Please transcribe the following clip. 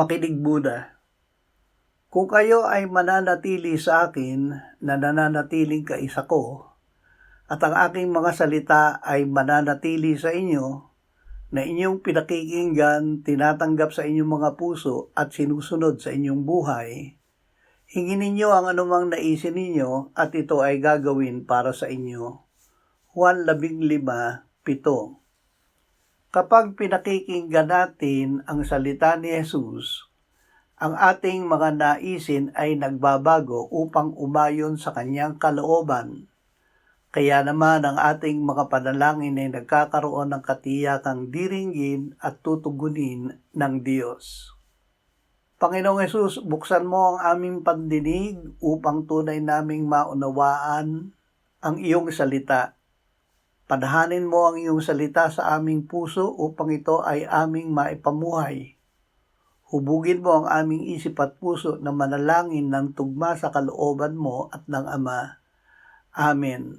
Makinig muna. Kung kayo ay mananatili sa akin na nananatiling kaisa ko, at ang aking mga salita ay mananatili sa inyo, na inyong pinakikinggan, tinatanggap sa inyong mga puso at sinusunod sa inyong buhay, hingin ninyo ang anumang naisin ninyo at ito ay gagawin para sa inyo. Juan 15:7. Kapag pinakikinggan natin ang salita ni Jesus, ang ating mga naisin ay nagbabago upang umayon sa kanyang kalooban. Kaya naman ang ating mga panalangin ay nagkakaroon ng katiyakang diringgin at tutugunin ng Diyos. Panginoong Hesus, buksan mo ang aming pandinig upang tunay naming maunawaan ang iyong salita. Padahanin mo ang iyong salita sa aming puso upang ito ay aming maipamuhay. Hubugin mo ang aming isip at puso na manalangin ng tugma sa kalooban mo at ng Ama. Amen.